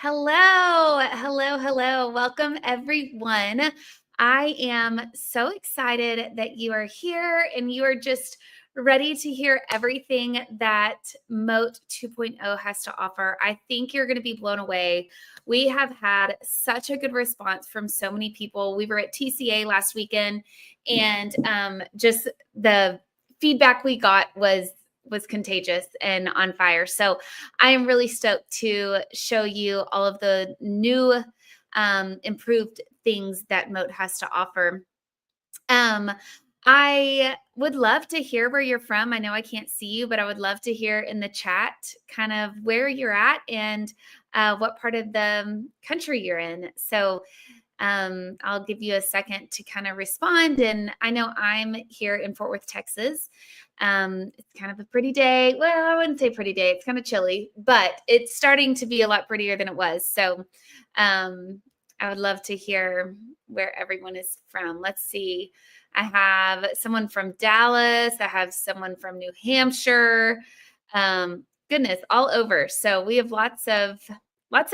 Hello. Welcome, everyone. I am so excited that you are here and you are just ready to hear everything that Mote 2.0 has to offer. I think you're going to be blown away. We have had such a good response from so many people. We were at TCA last weekend, and just the feedback we got was contagious and on fire. So I am really stoked to show you all of the new improved things that Mote has to offer. I would love to hear where you're from. I know I can't see you, but I would love to hear in the chat kind of where you're at and what part of the country you're in. So I'll give you a second to kind of respond. And I know I'm here in Fort Worth, Texas. It's kind of a pretty day. Well, I wouldn't say pretty day. It's kind of chilly, but it's starting to be a lot prettier than it was. So I would love to hear where everyone is from. Let's see. I have someone from Dallas. I have someone from New Hampshire. Goodness, all over. So we have lots of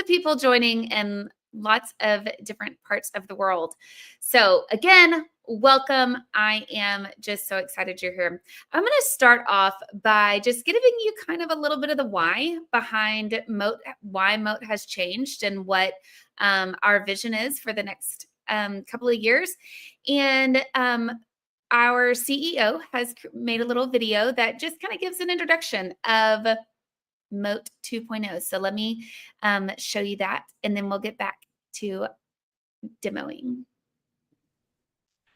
people joining and lots of different parts of the world. So again, welcome. I am just so excited you're here. I'm going to start off by just giving you kind of a little bit of the why behind Mote, why Mote has changed and what our vision is for the next couple of years. And our CEO has made a little video that just kind of gives an introduction of Mote 2.0. So let me show you that, and then we'll get back to demoing.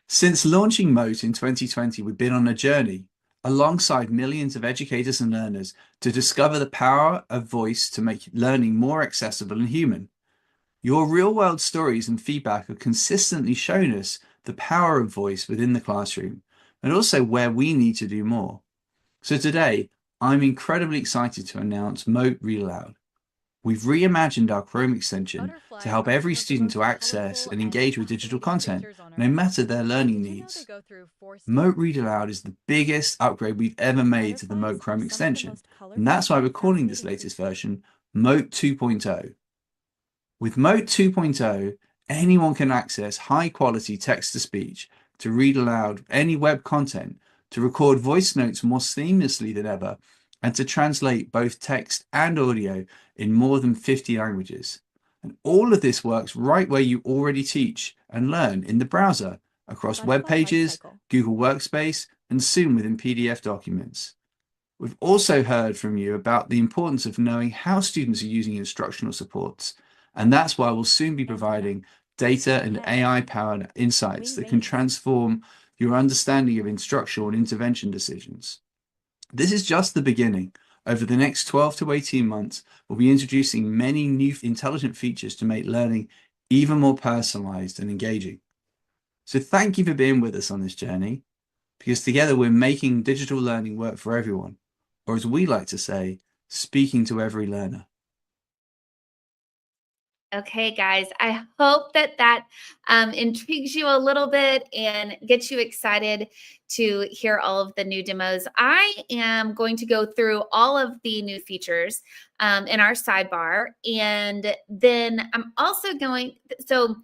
Since launching Mote in 2020, we've been on a journey alongside millions of educators and learners to discover the power of voice to make learning more accessible and human. Your real-world stories and feedback have consistently shown us the power of voice within the classroom and also where we need to do more. So today, I'm incredibly excited to announce Mote Read Aloud. We've reimagined our Chrome extension to help every student to access and engage with digital content, no matter their learning needs. Mote Read Aloud is the biggest upgrade we've ever made to the Mote Chrome extension, and that's why we're calling this latest version Mote 2.0. With Mote 2.0, anyone can access high-quality text-to-speech, to read aloud any web content, to record voice notes more seamlessly than ever, and to translate both text and audio in more than 50 languages. And all of this works right where you already teach and learn in the browser, across web pages, Google Workspace, and soon within PDF documents. We've also heard from you about the importance of knowing how students are using instructional supports, and that's why we'll soon be providing data and AI-powered insights that can transform your understanding of instructional and intervention decisions. This is just the beginning. Over the next 12 to 18 months, we'll be introducing many new intelligent features to make learning even more personalized and engaging. So thank you for being with us on this journey, because together we're making digital learning work for everyone, or as we like to say, speaking to every learner. Okay, guys, I hope that intrigues you a little bit and gets you excited to hear all of the new demos. I am going to go through all of the new features in our sidebar, and then I'm also going, so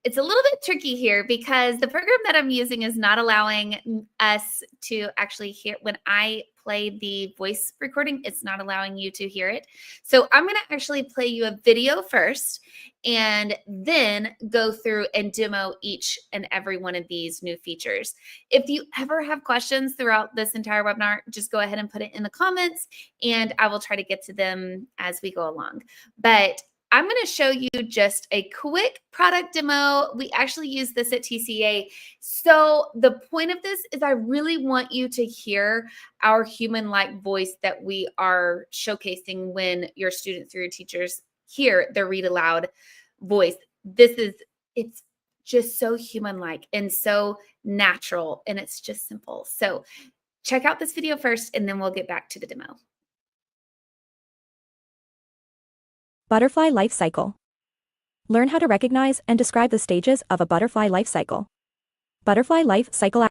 it's a little bit tricky here because the program that I'm using is not allowing us to actually hear when I play the voice recording. It's not allowing you to hear it. So I'm going to actually play you a video first and then go through and demo each and every one of these new features. If you ever have questions throughout this entire webinar, just go ahead and put it in the comments and I will try to get to them as we go along. But I'm going to show you just a quick product demo. We actually use this at TCA. So the point of this is I really want you to hear our human-like voice that we are showcasing when your students or your teachers hear the read aloud voice. It's just so human-like and so natural, and it's just simple. So check out this video first, and then we'll get back to the demo. Butterfly life cycle. Learn how to recognize and describe the stages of a butterfly life cycle. Butterfly life cycle.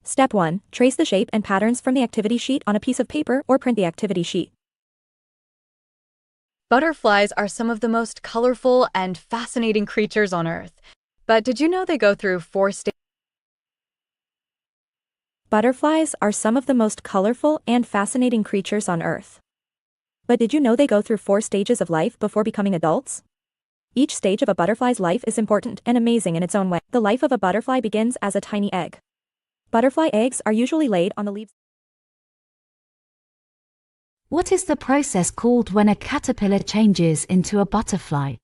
Step 1. Trace the shape and patterns from the activity sheet on a piece of paper or print the activity sheet. Butterflies are some of the most colorful and fascinating creatures on Earth. But did you know they go through 4 stages? Butterflies are some of the most colorful and fascinating creatures on Earth. But did you know they go through 4 stages of life before becoming adults? Each stage of a butterfly's life is important and amazing in its own way. The life of a butterfly begins as a tiny egg. Butterfly eggs are usually laid on the leaves. What is the process called when a caterpillar changes into a butterfly?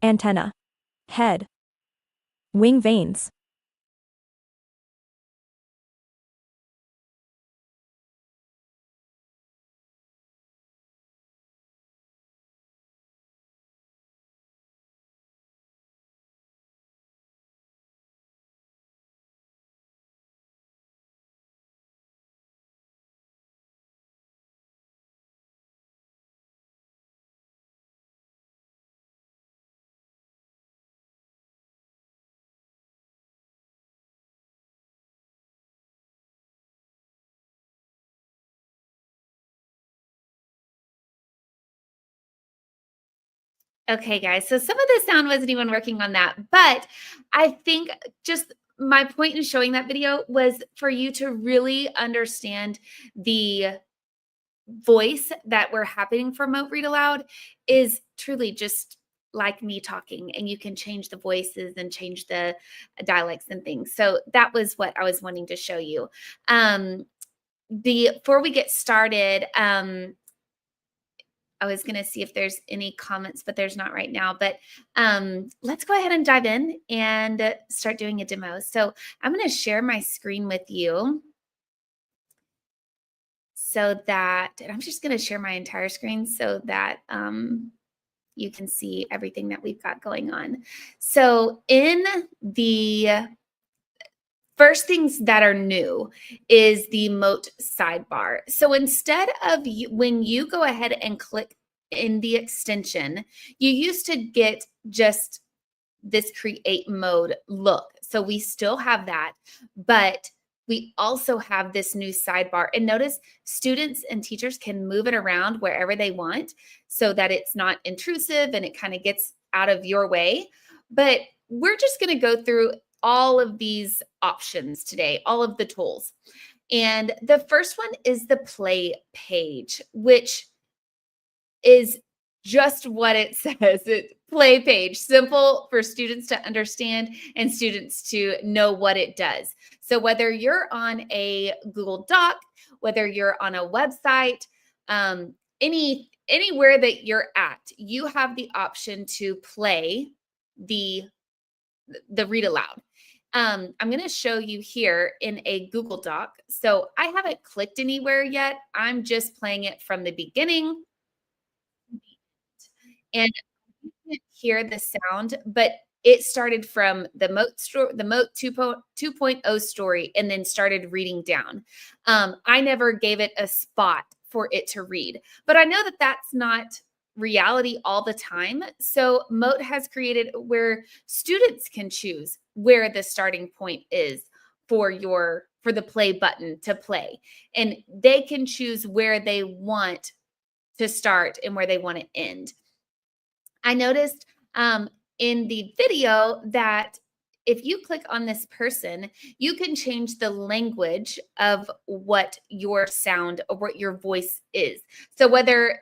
Antenna. Head. Wing veins. Okay, guys. So some of the sound wasn't even working on that, but I think just my point in showing that video was for you to really understand the voice that we're happening for Mote Read Aloud is truly just like me talking, and you can change the voices and change the dialects and things. So that was what I was wanting to show you. Before we get started, I was going to see if there's any comments, but there's not right now. But let's go ahead and dive in and start doing a demo. So I'm going to share my screen with you so that, and I'm just going to share my entire screen so that you can see everything that we've got going on. So in the first things that are new is the Mote sidebar. So instead of when you go ahead and click in the extension, you used to get just this create mode look. So we still have that, but we also have this new sidebar. And notice students and teachers can move it around wherever they want so that it's not intrusive and it kind of gets out of your way. But we're just going to go through all of these options today, all of the tools. And the first one is the play page, which is just what it says. It play page, simple for students to understand and students to know what it does. So whether you're on a Google Doc, whether you're on a website, anywhere that you're at, you have the option to play the read aloud. I'm going to show you here in a Google Doc. So I haven't clicked anywhere yet. I'm just playing it from the beginning. And you can't hear the sound, but it started from the Mote 2.0 story and then started reading down. I never gave it a spot for it to read, but I know that that's not reality all the time. So Mote has created where students can choose where the starting point is for the play button to play, and they can choose where they want to start and where they want to end. I noticed in the video that if you click on this person, you can change the language of what your sound or what your voice is. So whether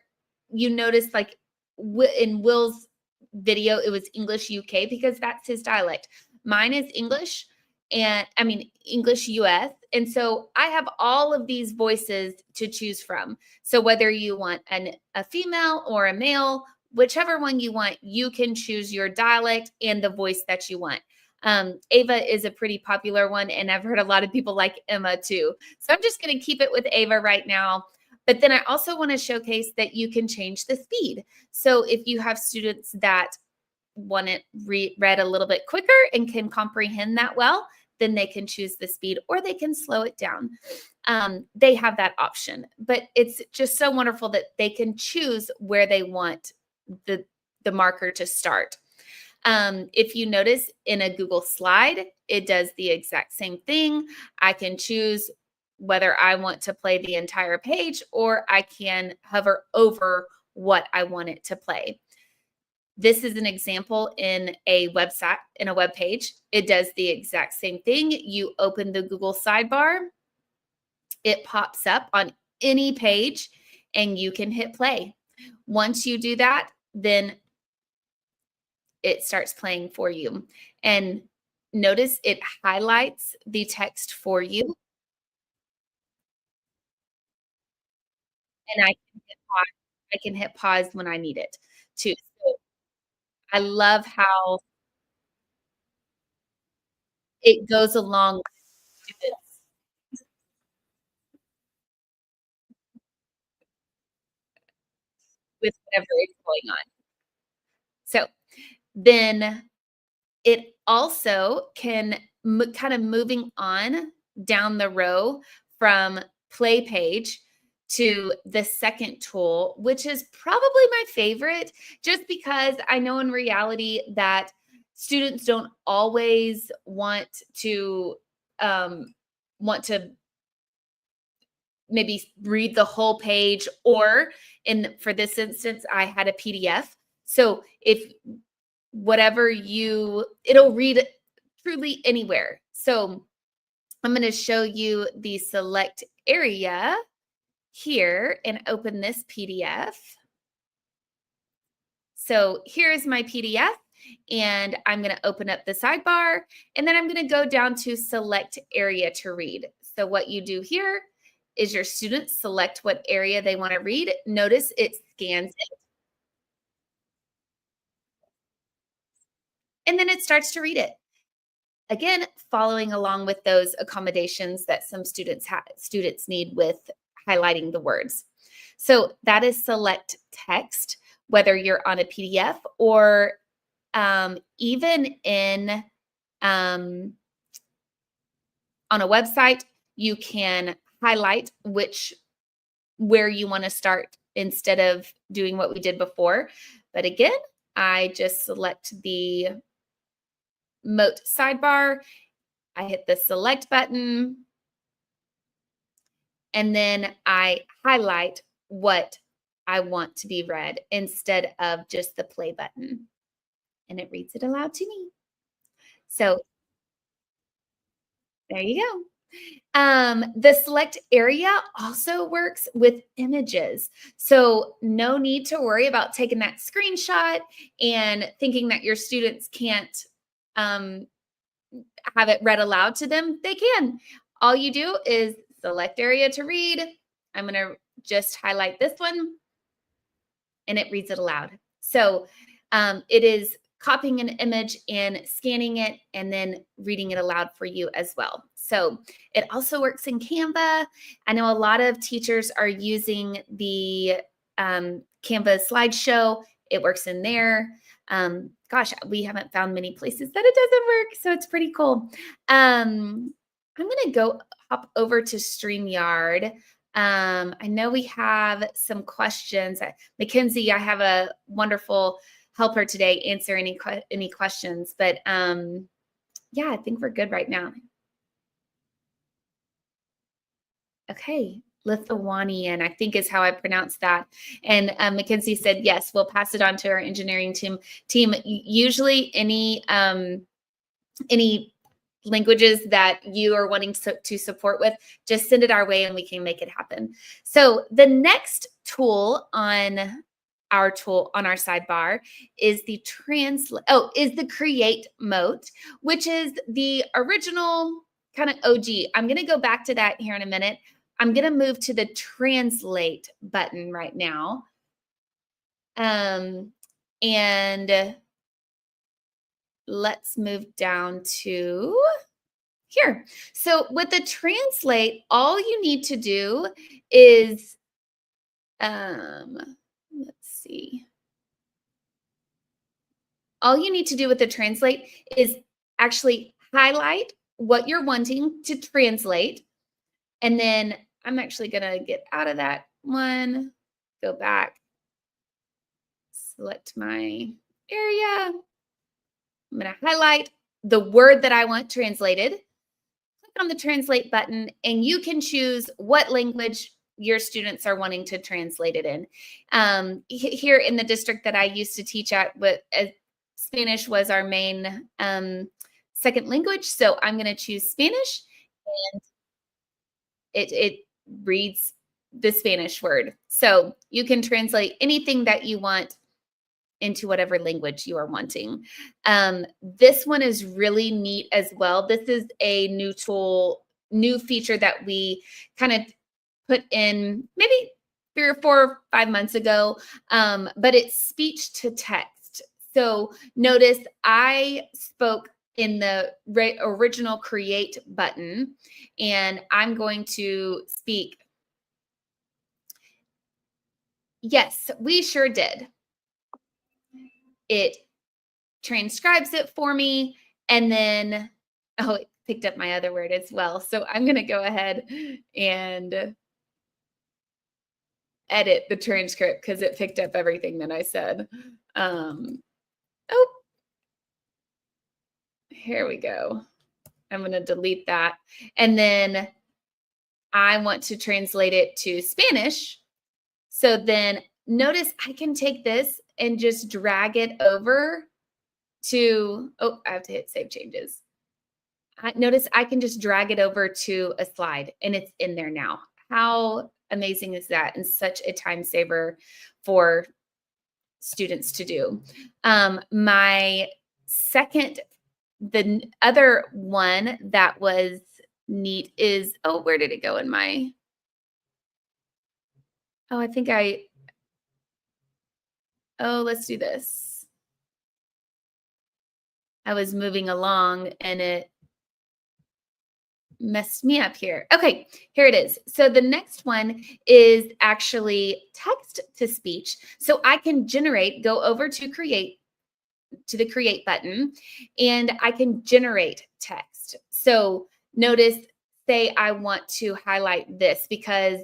you notice, like in Will's video, it was English UK because that's his dialect. Mine is English, and I mean English US. And so I have all of these voices to choose from. So whether you want a female or a male, whichever one you want, you can choose your dialect and the voice that you want. Ava is a pretty popular one, and I've heard a lot of people like Emma too. So I'm just going to keep it with Ava right now. But then I also want to showcase that you can change the speed. So if you have students that want it read a little bit quicker and can comprehend that well, then they can choose the speed, or they can slow it down. They have that option, but it's just so wonderful that they can choose where they want the marker to start. If you notice in a Google slide, it does the exact same thing. I can choose whether I want to play the entire page or I can hover over what I want it to play. This is an example in a website, in a web page. It does the exact same thing. You open the Google sidebar, it pops up on any page, and you can hit play. Once you do that, then it starts playing for you. And notice it highlights the text for you. And I can hit pause when I need it too. So I love how it goes along with students with whatever is going on. So then it also can kind of moving on down the row from play page to the second tool, which is probably my favorite, just because I know in reality that students don't always um, want to maybe read the whole page, or for this instance, I had a PDF. So if it'll read truly anywhere. So I'm going to show you the select area here and open this PDF. So here's my PDF, and I'm going to open up the sidebar, and then I'm going to go down to select area to read. So what you do here is your students select what area they want to read. Notice it scans it, and then it starts to read it. Again, following along with those accommodations that some students need with highlighting the words. So that is select text, whether you're on a PDF or even in on a website, you can highlight where you want to start instead of doing what we did before. But again, I just select the Mote sidebar. I hit the select button, and then I highlight what I want to be read instead of just the play button. And it reads it aloud to me. So there you go. The select area also works with images. So no need to worry about taking that screenshot and thinking that your students can't have it read aloud to them. They can. All you do is select area to read. I'm going to just highlight this one, and it reads it aloud. So it is copying an image and scanning it and then reading it aloud for you as well. So it also works in Canva. I know a lot of teachers are using the Canva slideshow. It works in there. Gosh, we haven't found many places that it doesn't work, so it's pretty cool. I'm going to go hop over to StreamYard. I know we have some questions. Mackenzie, I have a wonderful helper today answer any questions, but yeah, I think we're good right now. Okay, Lithuanian, I think is how I pronounce that. And Mackenzie said, yes, we'll pass it on to our engineering team. Usually any languages that you are wanting to support with, just send it our way and we can make it happen. So the next tool on our sidebar is the create Mote, which is the original kind of OG. I'm going to go back to that here in a minute. I'm going to move to the translate button right now. And let's move down to here. So with the translate, all you need to do is, let's see. All you need to do with the translate is actually highlight what you're wanting to translate. And then I'm actually going to get out of that one, go back, select my area. I'm going to highlight the word that I want translated, click on the translate button, and you can choose what language your students are wanting to translate it in. Here in the district that I used to teach at, Spanish was our main second language. So I'm going to choose Spanish, and it reads the Spanish word. So you can translate anything that you want into whatever language you are wanting. This one is really neat as well. This is a new tool, new feature that we kind of put in maybe 3 or 4 or 5 months ago, but it's speech to text. So notice I spoke in the original create button, and I'm going to speak. Yes, we sure did. It transcribes it for me, and then, oh, it picked up my other word as well. So I'm going to go ahead and edit the transcript because it picked up everything that I said. Oh, here we go. I'm going to delete that. And then I want to translate it to Spanish. So then notice I can take this and just drag it over to, oh, I have to hit save changes. Notice I can just drag it over to a slide and it's in there now. How amazing is that? And such a time saver for students to do. My second, the other one that was neat is, oh, where did it go in my, oh, I think let's do this. I was moving along and it messed me up here. Okay, here it is. So the next one is actually text to speech. So I can go over to the create button, and I can generate text. So notice, say I want to highlight this because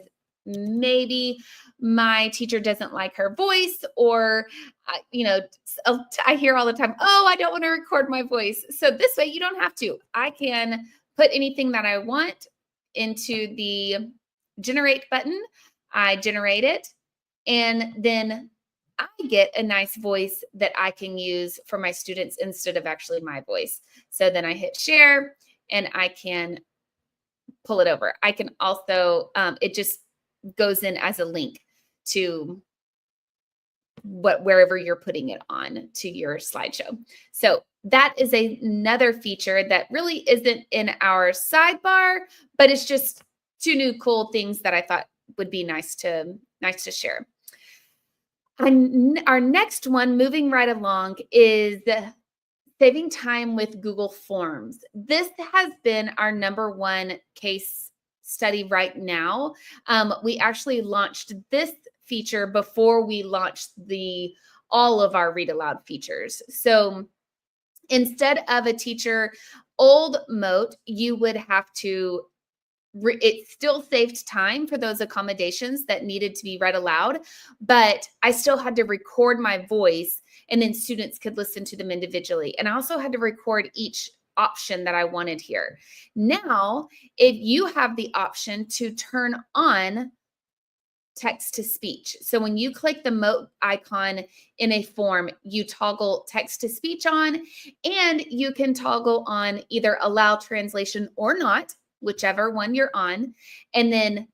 maybe my teacher doesn't like her voice, or I hear all the time, oh, I don't want to record my voice. So this way you don't have to. I can put anything that I want into the generate button. I generate it, and then I get a nice voice that I can use for my students instead of actually my voice. So then I hit share and I can pull it over. I can also, it just goes in as a link to wherever you're putting it on to your slideshow. So that is another feature that really isn't in our sidebar, but it's just 2 new cool things that I thought would be nice to share. Our next one, moving right along, is saving time with Google Forms. This has been our #1 case study right now. We actually launched this feature before we launched all of our Read Aloud features. So instead of a teacher old Mote, you would have to it still saved time for those accommodations that needed to be read aloud, but I still had to record my voice, and then students could listen to them individually. And I also had to record each option that I wanted here. Now, if you have the option to turn on text to speech. So when you click the Mote icon in a form, you toggle text to speech on, and you can toggle on either allow translation or not, whichever one you're on, and then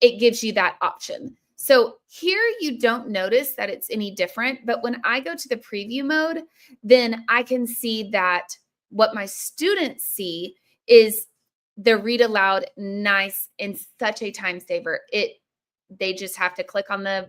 it gives you that option. So here you don't notice that it's any different, but when I go to the preview mode, then I can see that what my students see is the read aloud nice and such a time saver. They just have to click on the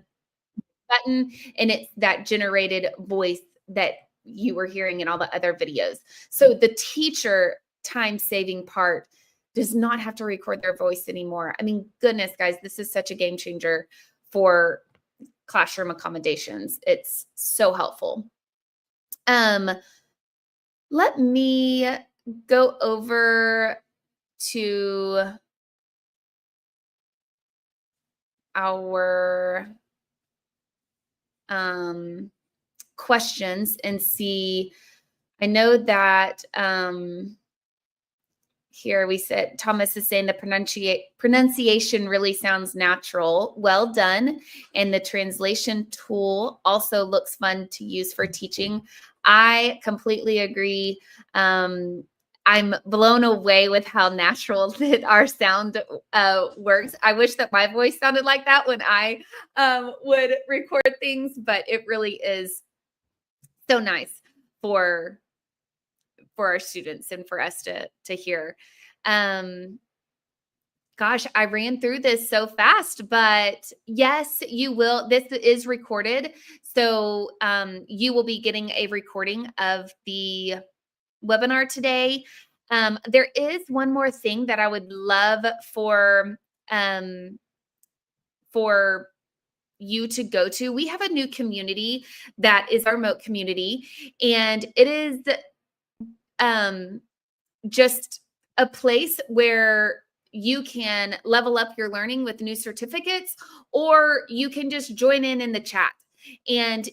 button, and it's that generated voice that you were hearing in all the other videos. So the teacher time saving part does not have to record their voice anymore. I mean, goodness, guys, this is such a game changer for classroom accommodations. It's so helpful. Let me go over to our questions and see. I know that here we said, Thomas is saying the pronunciation really sounds natural. Well done. And the translation tool also looks fun to use for teaching. I completely agree. I'm blown away with how natural that our sound works. I wish that my voice sounded like that when I would record things, but it really is so nice for our students and for us to hear. Gosh, I ran through this so fast, but yes, you will. This is recorded. So you will be getting a recording of the webinar today. There is one more thing that I would love for you to go to. We have a new community that is our Mote community, and it is just a place where you can level up your learning with new certificates, or you can just join in the chat. And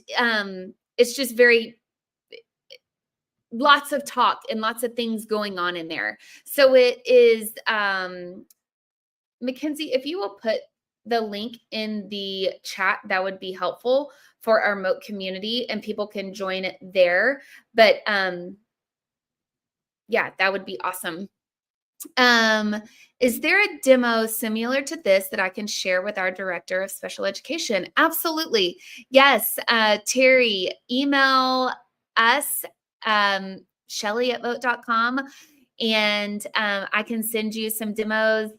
it's just lots of talk and lots of things going on in there. So it is, Mackenzie, if you will put the link in the chat, that would be helpful for our Mote community and people can join it there. But yeah, that would be awesome. Is there a demo similar to this that I can share with our director of special education? Absolutely. Yes. Terry, email us, Shelly@mote.com, and I can send you some demos.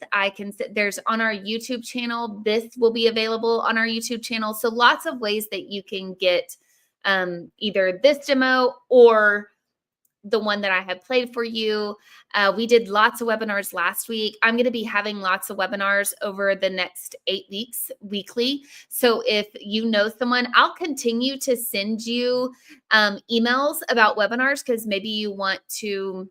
There's on our YouTube channel. This will be available on our YouTube channel. So lots of ways that you can get either this demo or the one that I have played for you. We did lots of webinars last week. I'm going to be having lots of webinars over the next 8 weeks weekly. So if you know someone, I'll continue to send you emails about webinars because maybe you want to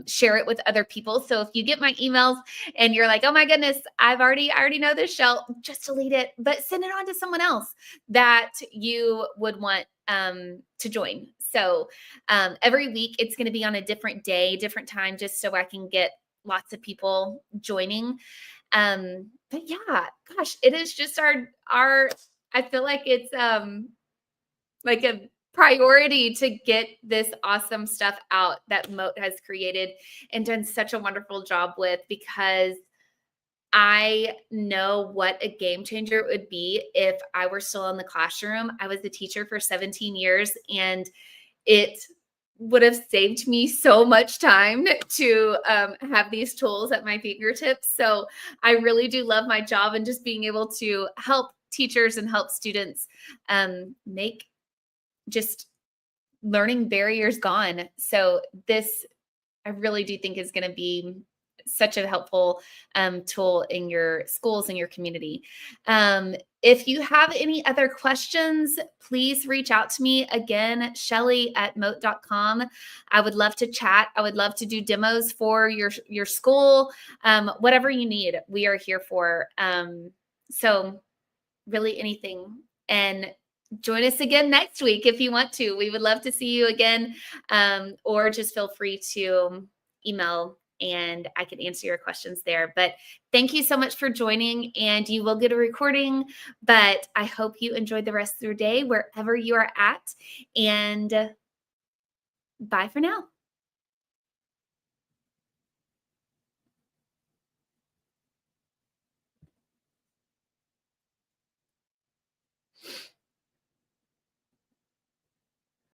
share it with other people. So if you get my emails and you're like, oh my goodness, I already know this, Shell, just delete it, but send it on to someone else that you would want to join. So every week it's going to be on a different day, different time, just so I can get lots of people joining. But yeah, gosh, it is just our, I feel like it's like a priority to get this awesome stuff out that Mote has created and done such a wonderful job with, because I know what a game changer it would be if I were still in the classroom. I was a teacher for 17 years and it would have saved me so much time to have these tools at my fingertips. So I really do love my job and just being able to help teachers and help students make just learning barriers gone. So this, I really do think, is going to be such a helpful tool in your schools and your community. If you have any other questions, please reach out to me. Again, Shelly@mote.com. I would love to chat. I would love to do demos for your school. Whatever you need, we are here for. So really anything. And join us again next week if you want to. We would love to see you again, or just feel free to email and I can answer your questions there. But thank you so much for joining, and you will get a recording, but I hope you enjoyed the rest of your day wherever you are at, and bye for now.